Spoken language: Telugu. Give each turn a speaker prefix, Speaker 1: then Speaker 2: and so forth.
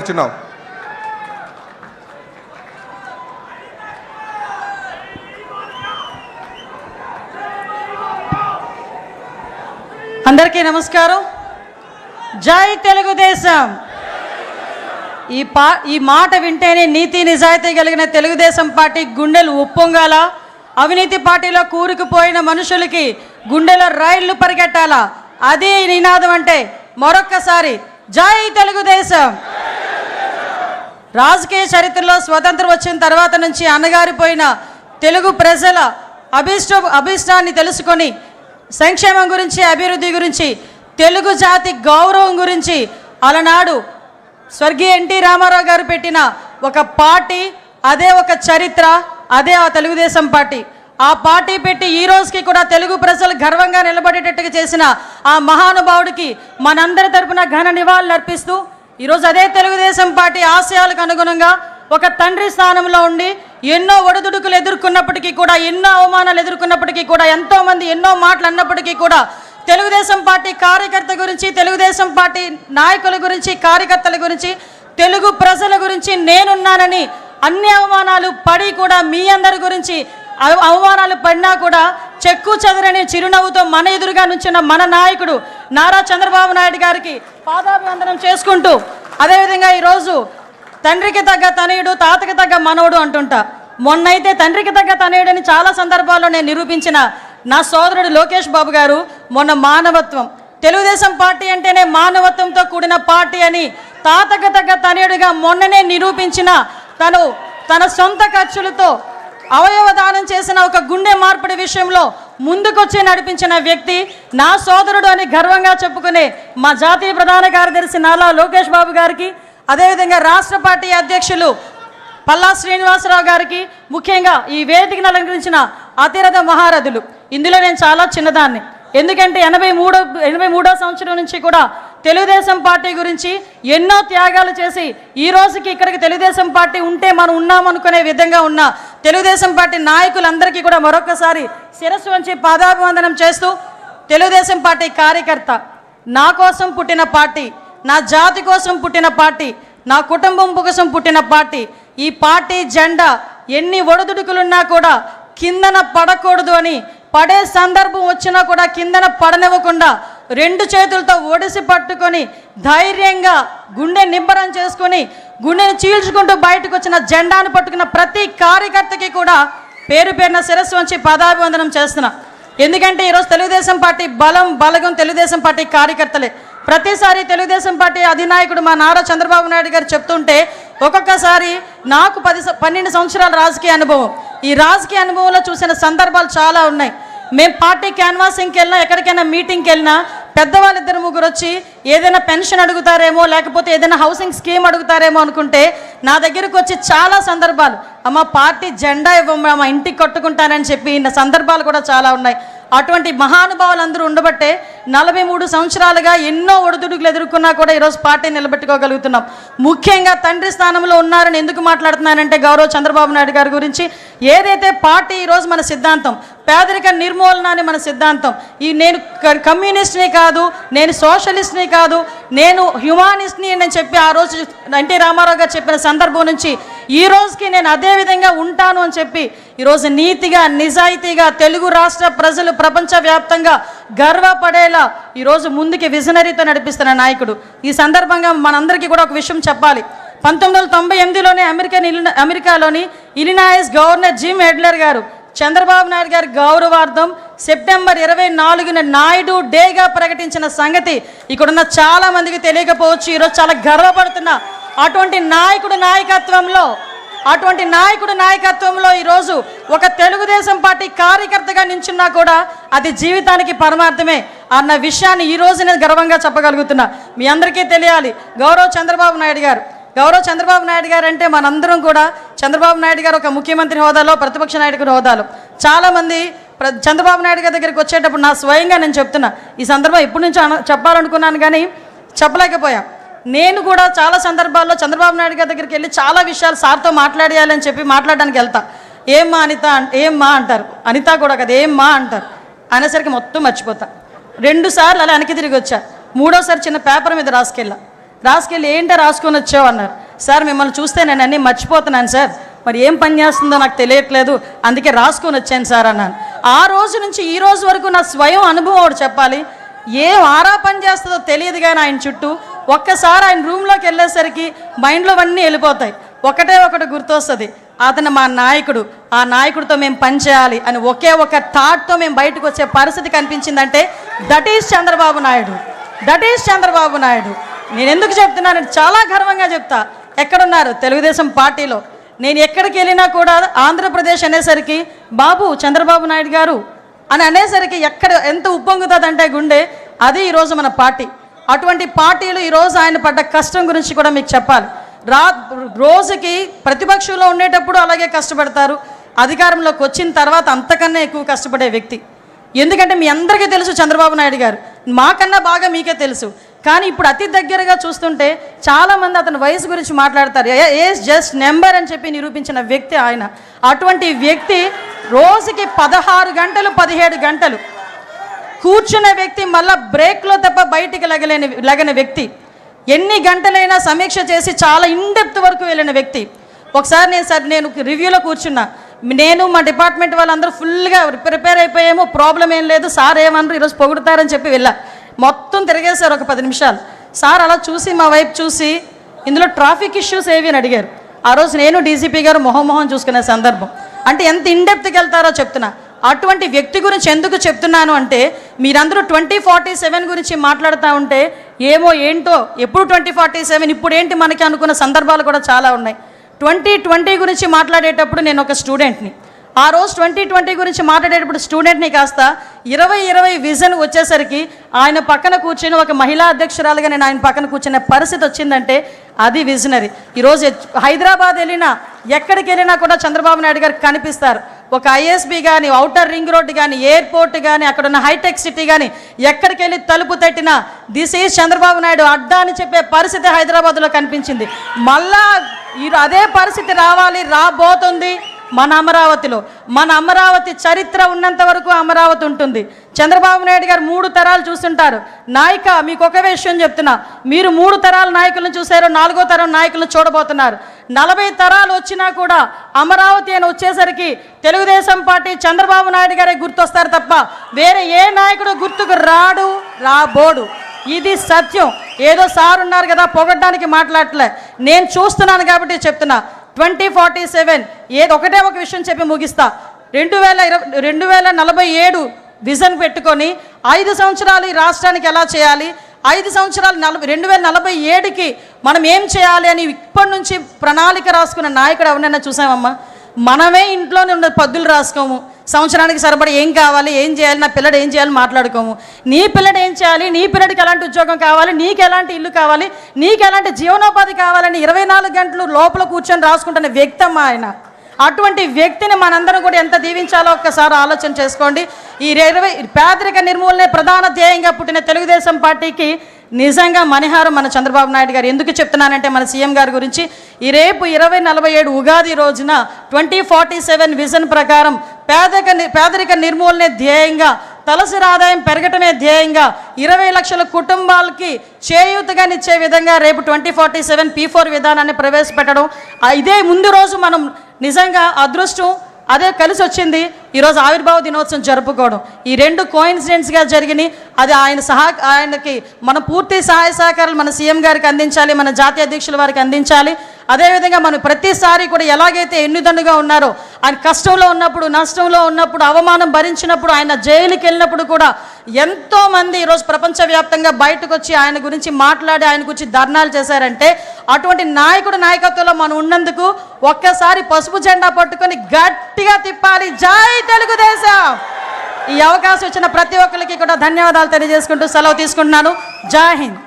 Speaker 1: కోరుచున్నాం.
Speaker 2: అందరికీ నమస్కారం. జై తెలుగుదేశం. ఈ మాట వింటేనే నీతి నిజాయితీ కలిగిన తెలుగుదేశం పార్టీ గుండెలు ఉప్పొంగాల. అవినీతి పార్టీలో కూరుకుపోయిన మనుషులకి గుండెలో రైళ్లు పరిగెట్టాలా. అది నినాదం అంటే మరొక్కసారి జై తెలుగుదేశం. రాజకీయ చరిత్రలో స్వతంత్రం వచ్చిన తర్వాత నుంచి అణగారిపోయిన తెలుగు ప్రజల అభిష్టాన్ని తెలుసుకొని సంక్షేమం గురించి, అభివృద్ధి గురించి, తెలుగు జాతి గౌరవం గురించి అలనాడు స్వర్గీయ ఎన్టీ రామారావు గారు పెట్టిన ఒక పార్టీ, అదే ఒక చరిత్ర, అదే ఆ తెలుగుదేశం పార్టీ. ఆ పార్టీ పెట్టి ఈ రోజుకి కూడా తెలుగు ప్రజలు గర్వంగా నిలబడేటట్టుగా చేసిన ఆ మహానుభావుడికి మనందరి తరపున ఘన నివాళులు అర్పిస్తూ ఈరోజు అదే తెలుగుదేశం పార్టీ ఆశయాలకు అనుగుణంగా ఒక తండ్రి స్థానంలో ఉండి ఎన్నో ఒడిదుడుకులు ఎదుర్కొన్నప్పటికీ కూడా, ఎన్నో అవమానాలు ఎదుర్కొన్నప్పటికీ కూడా, ఎంతోమంది ఎన్నో మాటలు అన్నప్పటికీ కూడా తెలుగుదేశం పార్టీ కార్యకర్త గురించి, తెలుగుదేశం పార్టీ నాయకుల గురించి, కార్యకర్తల గురించి, తెలుగు ప్రజల గురించి నేనున్నానని అన్ని అవమానాలు పడి కూడా మీ అందరి గురించి అవమానాలు పడినా కూడా చెక్కు చెదరని చిరునవ్వుతో మన ఎదురుగా నుంచిన మన నాయకుడు నారా చంద్రబాబు నాయుడు గారికి పాదాభివందనం చేసుకుంటూ, అదేవిధంగా ఈరోజు తండ్రికి తగ్గ తనయుడు, తాతకి తగ్గ మనవడు అంటుంటా. మొన్నైతే తండ్రికి తగ్గ తనయుడని చాలా సందర్భాల్లో నేను నిరూపించిన నా సోదరుడు లోకేష్ బాబు గారు మొన్న మానవత్వం, తెలుగుదేశం పార్టీ అంటేనే మానవత్వంతో కూడిన పార్టీ అని తాతకి తగ్గ తనయుడిగా మొన్ననే నిరూపించిన తన సొంత ఖర్చులతో అవయవ దానం చేసిన ఒక గుండె మార్పిడి విషయంలో ముందుకొచ్చి నడిపించిన వ్యక్తి నా సోదరుడు అని గర్వంగా చెప్పుకునే మా జాతీయ ప్రధాన కార్యదర్శి నారా లోకేష్ బాబు గారికి, అదేవిధంగా రాష్ట్ర పార్టీ అధ్యక్షులు పల్లా శ్రీనివాసరావు గారికి, ముఖ్యంగా ఈ వేదికను అలంకరించిన అతిరథ మహారథులు. ఇందులో నేను చాలా చిన్నదాన్ని, ఎందుకంటే 83వ సంవత్సరం నుంచి కూడా తెలుగుదేశం పార్టీ గురించి ఎన్నో త్యాగాలు చేసి ఈ రోజుకి ఇక్కడికి తెలుగుదేశం పార్టీ ఉంటే మనం ఉన్నామనుకునే విధంగా ఉన్న తెలుగుదేశం పార్టీ నాయకులందరికీ కూడా మరొకసారి శిరస్సు వంచి పాదాభివందనం చేస్తూ, తెలుగుదేశం పార్టీ కార్యకర్త, నా కోసం పుట్టిన పార్టీ, నా జాతి కోసం పుట్టిన పార్టీ, నా కుటుంబం కోసం పుట్టిన పార్టీ. ఈ పార్టీ జెండా ఎన్ని ఒడిదుడుకులున్నా కూడా కిందన పడకూడదు అని, పడే సందర్భం వచ్చినా కూడా కిందన పడనివ్వకుండా 2 చేతులతో ఒడిసి పట్టుకొని ధైర్యంగా గుండె నిబ్బరం చేసుకొని గుండెని చీల్చుకుంటూ బయటకు వచ్చిన జెండాను పట్టుకున్న ప్రతి కార్యకర్తకి కూడా పేరు పేరున శిరస్సు వంచి పాదాభివందనం చేస్తున్నా. ఎందుకంటే ఈరోజు తెలుగుదేశం పార్టీ బలగం తెలుగుదేశం పార్టీ కార్యకర్తలే. ప్రతిసారి తెలుగుదేశం పార్టీ అధినాయకుడు మా నారా చంద్రబాబు నాయుడు గారు చెప్తుంటే ఒక్కొక్కసారి నాకు 12 సంవత్సరాల రాజకీయ అనుభవం, ఈ రాజకీయ అనుభవంలో చూసిన సందర్భాలు చాలా ఉన్నాయి. మేము పార్టీ క్యాన్వాసింగ్కి వెళ్ళినా, ఎక్కడికైనా మీటింగ్కి వెళ్ళినా పెద్దవాళ్ళు 2-3 వచ్చి ఏదైనా పెన్షన్ అడుగుతారేమో, లేకపోతే ఏదైనా హౌసింగ్ స్కీమ్ అడుగుతారేమో అనుకుంటే నా దగ్గరకు వచ్చి చాలా సందర్భాలు, అమ్మ పార్టీ జెండా ఇవ్వమ్మా, మా ఇంటికి కట్టుకుంటానని చెప్పి సందర్భాలు కూడా చాలా ఉన్నాయి. అటువంటి మహానుభావులందరూ ఉండబట్టే 43 సంవత్సరాలుగా ఎన్నో ఒడిదుడుకులు ఎదుర్కొన్నా కూడా ఈరోజు పార్టీ నిలబెట్టుకోగలుగుతున్నాం. ముఖ్యంగా తండ్రి స్థానంలో ఉన్నారని ఎందుకు మాట్లాడుతున్నానంటే గౌరవ చంద్రబాబు నాయుడు గారి గురించి. ఏదైతే పార్టీ ఈరోజు మన సిద్ధాంతం పేదరిక నిర్మూలన అని మన సిద్ధాంతం. నేను కమ్యూనిస్ట్ని కాదు, నేను సోషలిస్ట్ని కాదు, నేను హ్యుమానిస్ట్ని అని చెప్పి ఆ రోజు ఎన్టీ రామారావు గారు చెప్పిన సందర్భం నుంచి ఈ రోజుకి నేను అదే విధంగా ఉంటాను అని చెప్పి ఈరోజు నీతిగా, నిజాయితీగా తెలుగు రాష్ట్ర ప్రజలు ప్రపంచవ్యాప్తంగా గర్వపడేలా ఈరోజు ముందుకి విజనరీతో నడిపిస్తున్న నాయకుడు. ఈ సందర్భంగా మనందరికీ కూడా ఒక విషయం చెప్పాలి. 1998లోనే అమెరికాలోని ఇలినాయిస్ గవర్నర్ జిమ్ ఎడ్లర్ గారు చంద్రబాబు నాయుడు గారి గౌరవార్థం సెప్టెంబర్ 24న నాయుడు డేగా ప్రకటించిన సంగతి ఇక్కడున్న చాలా మందికి తెలియకపోవచ్చు. ఈరోజు చాలా గర్వపడుతున్నా. అటువంటి నాయకుడు నాయకత్వంలో ఈరోజు ఒక తెలుగుదేశం పార్టీ కార్యకర్తగా నించున్నా కూడా అది జీవితానికి పరమార్థమే అన్న విషయాన్ని ఈ రోజు నేను గర్వంగా చెప్పగలుగుతున్నా. మీ అందరికీ తెలియాలి, గౌరవ చంద్రబాబు నాయుడు గారు అంటే మనందరం కూడా చంద్రబాబు నాయుడు గారు ఒక ముఖ్యమంత్రి హోదాలో, ప్రతిపక్ష నాయకుడి హోదాలో చాలామంది చంద్రబాబు నాయుడు గారి దగ్గరికి వచ్చేటప్పుడు నా స్వయంగా నేను చెప్తున్నా, ఈ సందర్భం ఎప్పటి నుంచో చెప్పాలనుకున్నాను కానీ చెప్పలేకపోయా. నేను కూడా చాలా సందర్భాల్లో చంద్రబాబు నాయుడు గారి దగ్గరికి వెళ్ళి చాలా విషయాలు సార్తో మాట్లాడేయాలని చెప్పి మాట్లాడడానికి వెళ్తా. ఏమ్మా అనిత, ఏమ్మా అంటారు, అనిత కూడా కదా ఏమ్మా అంటారు, అనేసరికి మొత్తం మర్చిపోతా. 2 సార్లు అలా వెనక్కి తిరిగి వచ్చా. 3వసారి చిన్న పేపర్ మీద రాసుకెళ్ళా. రాసుకెళ్ళి ఏంటో రాసుకొని వచ్చావు అన్నారు. సార్ మిమ్మల్ని చూస్తే నేను అన్నీ మర్చిపోతున్నాను సార్, మరి ఏం పని చేస్తుందో నాకు తెలియట్లేదు, అందుకే రాసుకొని వచ్చాను సార్ అన్నాను. ఆ రోజు నుంచి ఈ రోజు వరకు నా స్వయం అనుభవం ఒకటి చెప్పాలి, ఏం ఆరా పని చేస్తుందో తెలియదు కానీ ఆయన చుట్టూ ఒక్కసారి ఆయన రూమ్లోకి వెళ్ళేసరికి మైండ్లో అన్నీ వెళ్ళిపోతాయి. ఒకటే ఒకటి గుర్తొస్తుంది, అతను మా నాయకుడు, ఆ నాయకుడితో మేము పని చేయాలి అని ఒకే ఒక థాట్తో మేము బయటకు వచ్చే పరిస్థితి కనిపించిందంటే that is Chandrababu Naidu, that is Chandrababu Naidu. నేను ఎందుకు చెప్తున్నాను, చాలా గర్వంగా చెప్తా. ఎక్కడున్నారు తెలుగుదేశం పార్టీలో, నేను ఎక్కడికి వెళ్ళినా కూడా ఆంధ్రప్రదేశ్ అనేసరికి బాబు చంద్రబాబు నాయుడు గారు అని అనేసరికి ఎక్కడ ఎంత ఉప్పొంగుతుందంటే గుండె, అది ఈరోజు మన పార్టీ. అటువంటి పార్టీలు ఈరోజు ఆయన పడ్డ కష్టం గురించి కూడా మీకు చెప్పాలి. రోజుకి ప్రతిపక్షంలో ఉండేటప్పుడు అలాగే కష్టపడతారు, అధికారంలోకి వచ్చిన తర్వాత అంతకన్నా ఎక్కువ కష్టపడే వ్యక్తి. ఎందుకంటే మీ అందరికీ తెలుసు చంద్రబాబు నాయుడు గారు, మాకన్నా బాగా మీకే తెలుసు. కానీ ఇప్పుడు అతి దగ్గరగా చూస్తుంటే చాలామంది అతని వయసు గురించి మాట్లాడతారు, ఏజ్ జస్ట్ నెంబర్ అని చెప్పి నిరూపించిన వ్యక్తి ఆయన. అటువంటి వ్యక్తి రోజుకి 16 గంటలు 17 గంటలు కూర్చున్న వ్యక్తి, మళ్ళీ బ్రేక్లో తప్ప బయటికి లగని వ్యక్తి, ఎన్ని గంటలైనా సమీక్ష చేసి చాలా ఇన్డెప్త్ వరకు వెళ్ళిన వ్యక్తి. ఒకసారి నేను రివ్యూలో కూర్చున్నా, నేను మా డిపార్ట్మెంట్ వాళ్ళందరూ ఫుల్గా ప్రిపేర్ అయిపోయాము, ప్రాబ్లం ఏం లేదు, సార్ ఏమన్నారు ఈరోజు పొగుడుతారని చెప్పి వెళ్ళా. మొత్తం తిరిగేశారు ఒక 10 నిమిషాలు. సార్ అలా చూసి మా వైపు చూసి ఇందులో ట్రాఫిక్ ఇష్యూస్ ఏవి అని అడిగారు. ఆ రోజు నేను డీసీపీ గారు మొహం చూసుకునే సందర్భం. అంటే ఎంత ఇన్డెప్త్కి వెళ్తారో చెప్తున్నా. అటువంటి వ్యక్తి గురించి ఎందుకు చెప్తున్నాను అంటే, మీరందరూ 2047 గురించి మాట్లాడుతూ ఉంటే ఏమో ఏంటో, ఎప్పుడు 2047 ఇప్పుడు ఏంటి మనకి అనుకున్న సందర్భాలు కూడా చాలా ఉన్నాయి. 2020 గురించి మాట్లాడేటప్పుడు నేను ఒక స్టూడెంట్ని, ఆ రోజు 2020 గురించి మాట్లాడేటప్పుడు స్టూడెంట్ని కాస్త 2020 విజన్ వచ్చేసరికి ఆయన పక్కన కూర్చొని ఒక మహిళా అధ్యక్షురాలుగా నేను ఆయన పక్కన కూర్చునే పరిస్థితి వచ్చిందంటే అది విజనరీ. ఈరోజు హైదరాబాద్ వెళ్ళినా ఎక్కడికి వెళ్ళినా కూడా చంద్రబాబు నాయుడు గారికి కనిపిస్తారు. ఒక ఐఎస్బి కానీ, ఔటర్ రింగ్ రోడ్ కానీ, ఎయిర్పోర్ట్ కానీ, అక్కడ ఉన్న హైటెక్ సిటీ కానీ, ఎక్కడికి వెళ్ళి తలుపు తట్టినా దిస్ ఈజ్ చంద్రబాబు నాయుడు అడ్డా అని చెప్పే పరిస్థితి హైదరాబాద్లో కనిపించింది. మళ్ళా అదే పరిస్థితి రాబోతుంది మన అమరావతిలో. మన అమరావతి చరిత్ర ఉన్నంత వరకు అమరావతి ఉంటుంది. చంద్రబాబు నాయుడు గారు 3 తరాలు చూస్తుంటారు. నాయక మీకు ఒక విషయం చెప్తున్నా, మీరు 3 తరాల నాయకులను చూశారు, 4వ తరం నాయకులను చూడబోతున్నారు. 40 తరాలు వచ్చినా కూడా అమరావతి అని వచ్చేసరికి తెలుగుదేశం పార్టీ చంద్రబాబు నాయుడు గారే గుర్తొస్తారు తప్ప వేరే ఏ నాయకుడు గుర్తుకు రాబోడు. ఇది సత్యం. ఏదో సార్ ఉన్నారు కదా పొగడ్డానికి మాట్లాడలే, నేను చూస్తున్నాను కాబట్టి చెప్తున్నా. 2047 ఒకటే ఒక విషయం చెప్పి ముగిస్తా. 2047 విజన్ పెట్టుకొని 5 సంవత్సరాలు ఈ రాష్ట్రానికి ఎలా చేయాలి, 5 సంవత్సరాలు 2047కి మనం ఏం చేయాలి అని ఇప్పటి నుంచి ప్రణాళిక రాసుకున్న నాయకుడు ఎవరినైనా చూసామమ్మా? మనమే ఇంట్లోనే ఉన్న పద్దులు రాసుకోము, సంవత్సరానికి సరిపడి ఏం కావాలి, ఏం చేయాలి, నా పిల్లడు ఏం చేయాలి మాట్లాడుకోము. నీ పిల్లడు ఏం చేయాలి, నీ పిల్లడికి ఎలాంటి ఉద్యోగం కావాలి, నీకు ఎలాంటి ఇల్లు కావాలి, నీకు ఎలాంటి జీవనోపాధి కావాలని 24 గంటలు లోపల కూర్చొని రాసుకుంటున్న వ్యక్తి అమ్మా ఆయన. అటువంటి వ్యక్తిని మనందరం కూడా ఎంత దీవించాలో ఒక్కసారి ఆలోచన చేసుకోండి. ఈ పేదరిక నిర్మూలనే ప్రధాన ధ్యేయంగా పుట్టిన తెలుగుదేశం పార్టీకి నిజంగా మణిహారం మన చంద్రబాబు నాయుడు గారు. ఎందుకు చెప్తున్నానంటే మన సీఎం గారి గురించి, ఈ రేపు 2047 ఉగాది రోజున 2047 విజన్ ప్రకారం పేదరిక నిర్మూలనే ధ్యేయంగా, తలసరి ఆదాయం పెరగటమే ధ్యేయంగా 20 లక్షల కుటుంబాలకి చేయూతగానిచ్చే విధంగా రేపు 2047 P4 విధానాన్ని ప్రవేశపెట్టడం. ఇదే ముందు రోజు మనం నిజంగా అదృష్టం అదే కలిసి వచ్చింది. ఈరోజు ఆవిర్భావ దినోత్సవం జరుపుకోవడం, ఈ 2 కోయిన్సిడెంట్స్గా జరిగినాయి. అది ఆయనకి మన పూర్తి సహాయ సహకారాలు మన సీఎం గారికి అందించాలి, మన జాతీయ అధ్యక్షుల వారికి అందించాలి. అదేవిధంగా మనం ప్రతిసారి కూడా ఎలాగైతే ఎన్నిదన్నుగా ఉన్నారో, ఆయన కష్టంలో ఉన్నప్పుడు, నష్టంలో ఉన్నప్పుడు, అవమానం భరించినప్పుడు, ఆయన జైలుకి వెళ్ళినప్పుడు కూడా ఎంతోమంది ఈరోజు ప్రపంచవ్యాప్తంగా బయటకు వచ్చి ఆయన గురించి మాట్లాడి ఆయన గురించి ధర్నాలు చేశారంటే, అటువంటి నాయకత్వంలో మనం ఉన్నందుకు ఒక్కసారి పసుపు జెండా పట్టుకొని గట్టిగా తిప్పాలి. జై తెలుగుదేశం! ఈ అవకాశం ఇచ్చిన ప్రతి ఒక్కరికి కూడా ధన్యవాదాలు తెలియజేసుకుంటూ సెలవు తీసుకుంటున్నాను. జై హింద్.